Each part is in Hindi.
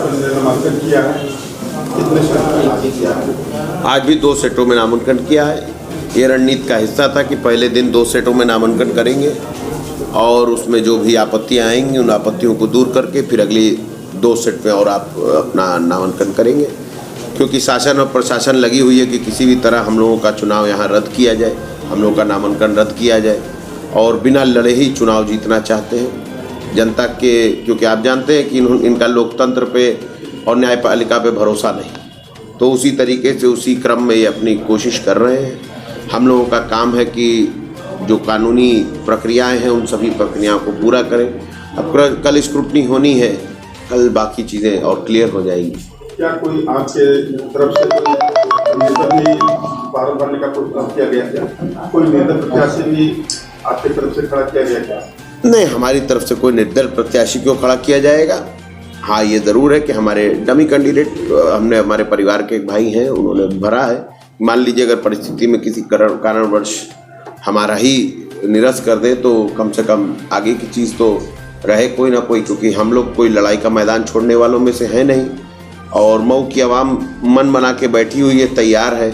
आपने नामांकन किया है, कितने सेटों में किया है? आज भी 2 सेटों में नामांकन किया है। ये रणनीति का हिस्सा था कि पहले दिन 2 सेटों में नामांकन करेंगे और उसमें जो भी आपत्तियां आएंगी उन आपत्तियों को दूर करके फिर अगली 2 सेट में और आप अपना नामांकन करेंगे, क्योंकि शासन और प्रशासन लगी हुई है कि किसी भी तरह हम लोगों का चुनाव यहाँ रद्द किया जाए, हम लोगों का नामांकन रद्द किया जाए और बिना लड़े ही चुनाव जीतना चाहते हैं जनता के, क्योंकि आप जानते हैं कि इनका लोकतंत्र पे और न्यायपालिका पे भरोसा नहीं, तो उसी तरीके से उसी क्रम में ये अपनी कोशिश कर रहे हैं। हम लोगों का काम है कि जो कानूनी प्रक्रियाएं हैं उन सभी प्रक्रियाओं को पूरा करें। अब कल स्क्रूटनी होनी है, कल बाकी चीज़ें और क्लियर हो जाएंगी। क्या कोई आपके तरफ से कोई फॉर्म भरने का प्रोग्राम किया गया क्या? कोई निर्दल प्रत्याशी भी आपकी तरफ से खड़ा किया गया क्या? नहीं, हमारी तरफ से कोई निर्दल प्रत्याशी क्यों खड़ा किया जाएगा। हाँ, ये ज़रूर है कि हमारे डमी कैंडिडेट हमने हमारे परिवार के एक भाई हैं उन्होंने भरा है। मान लीजिए अगर परिस्थिति में किसी कारणवश हमारा ही निरस्त कर दे तो कम से कम आगे की चीज़ तो रहे कोई ना कोई, क्योंकि हम लोग कोई लड़ाई का मैदान छोड़ने वालों में से है नहीं और मऊ की आवाम मन बना के बैठी हुई है, तैयार है।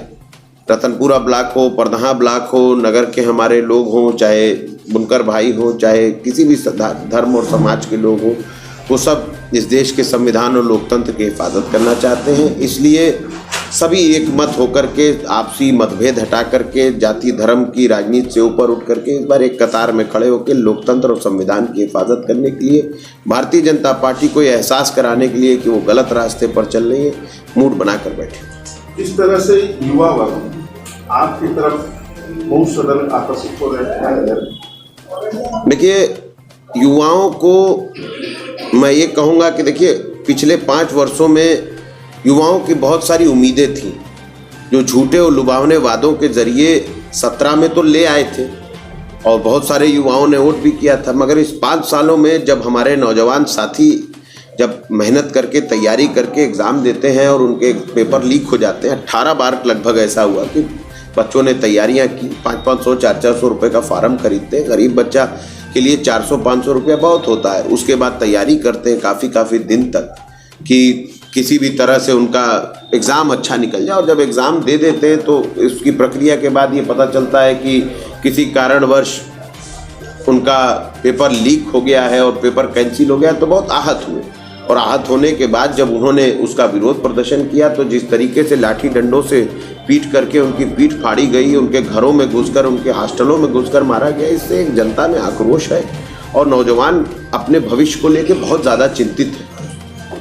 रतनपुरा ब्लॉक हो, परदहा ब्लॉक हो, नगर के हमारे लोग हों, चाहे बुनकर भाई हो, चाहे किसी भी धर्म और समाज के लोग हों, वो सब इस देश के संविधान और लोकतंत्र की हिफाजत करना चाहते हैं। इसलिए सभी एक मत होकर के आपसी मतभेद हटा करके जाति धर्म की राजनीति से ऊपर उठ करके इस बार एक कतार में खड़े होकर लोकतंत्र और संविधान की हिफाजत करने के लिए भारतीय जनता पार्टी को यह एहसास कराने के लिए कि वो गलत रास्ते पर चल रही है, मूड बनाकर बैठे। इस तरह से युवा वर्ग आपकी तरफ बहुत सदन आकर्षित हो रहे हैं। देखिए, युवाओं को मैं ये कहूँगा कि देखिए पिछले 5 वर्षों में युवाओं की बहुत सारी उम्मीदें थीं जो झूठे और लुभावने वादों के ज़रिए 17 में तो ले आए थे और बहुत सारे युवाओं ने वोट भी किया था, मगर इस 5 सालों में जब हमारे नौजवान साथी जब मेहनत करके तैयारी करके एग्ज़ाम देते हैं और उनके पेपर लीक हो जाते हैं, 18 बार लगभग ऐसा हुआ कि बच्चों ने तैयारियां की, 500-500 400 रुपये का फार्म खरीदते हैं। गरीब बच्चा के लिए 400-500 रुपया बहुत होता है। उसके बाद तैयारी करते हैं काफ़ी दिन तक कि किसी भी तरह से उनका एग्ज़ाम अच्छा निकल जाए और जब एग्ज़ाम दे देते हैं तो इसकी प्रक्रिया के बाद ये पता चलता है कि किसी कारणवश उनका पेपर लीक हो गया है और पेपर कैंसिल हो गया, तो बहुत आहत हुए और आहत होने के बाद जब उन्होंने उसका विरोध प्रदर्शन किया तो जिस तरीके से लाठी डंडों से पीट करके उनकी पीठ फाड़ी गई, उनके घरों में घुसकर, उनके हॉस्टलों में घुसकर मारा गया, इससे एक जनता में आक्रोश है और नौजवान अपने भविष्य को लेकर बहुत ज़्यादा चिंतित है।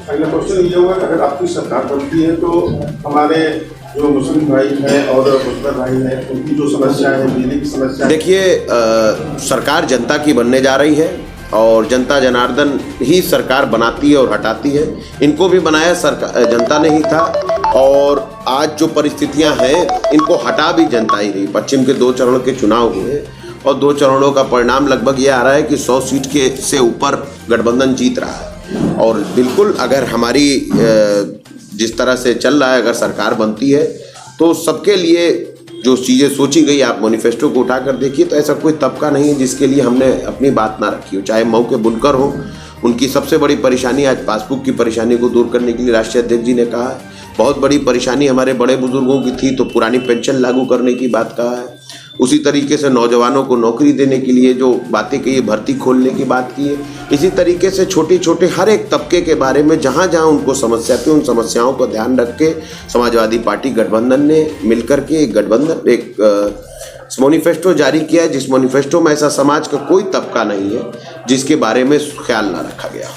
अगला क्वेश्चन ये होगा, अगर आपकी सरकार बनती है तो हमारे जो मुस्लिम भाई हैं और मुस्लिम भाई हैं उनकी जो समस्या है, बिजली की समस्या, देखिए सरकार जनता की बनने जा रही है और जनता जनार्दन ही सरकार बनाती है और हटाती है। इनको भी बनाया सरकार जनता ने ही था और आज जो परिस्थितियां हैं इनको हटा भी जनता ही रही। पश्चिम के 2 चरणों के चुनाव हुए और 2 चरणों का परिणाम लगभग ये आ रहा है कि 100 सीट के से ऊपर गठबंधन जीत रहा है और बिल्कुल अगर हमारी जिस तरह से चल रहा है, अगर सरकार बनती है तो सबके लिए जो चीज़ें सोची गई, आप मैनिफेस्टो को उठाकर देखिए तो ऐसा कोई तबका नहीं है जिसके लिए हमने अपनी बात ना रखी हो। चाहे मऊ के बुनकर हो, उनकी सबसे बड़ी परेशानी आज पासबुक की परेशानी को दूर करने के लिए राष्ट्रीय अध्यक्ष जी ने कहा है। बहुत बड़ी परेशानी हमारे बड़े बुजुर्गों की थी तो पुरानी पेंशन लागू करने की बात कहा है। उसी तरीके से नौजवानों को नौकरी देने के लिए जो बातें कही, भर्ती खोलने की बात की है। इसी तरीके से छोटे छोटे हर एक तबके के बारे में जहाँ जहाँ उनको समस्या थी उन समस्याओं को ध्यान रख के समाजवादी पार्टी गठबंधन ने मिलकर के एक मैनिफेस्टो जारी किया है, जिस मैनिफेस्टो में ऐसा समाज का कोई तबका नहीं है जिसके बारे में ख्याल ना रखा गया।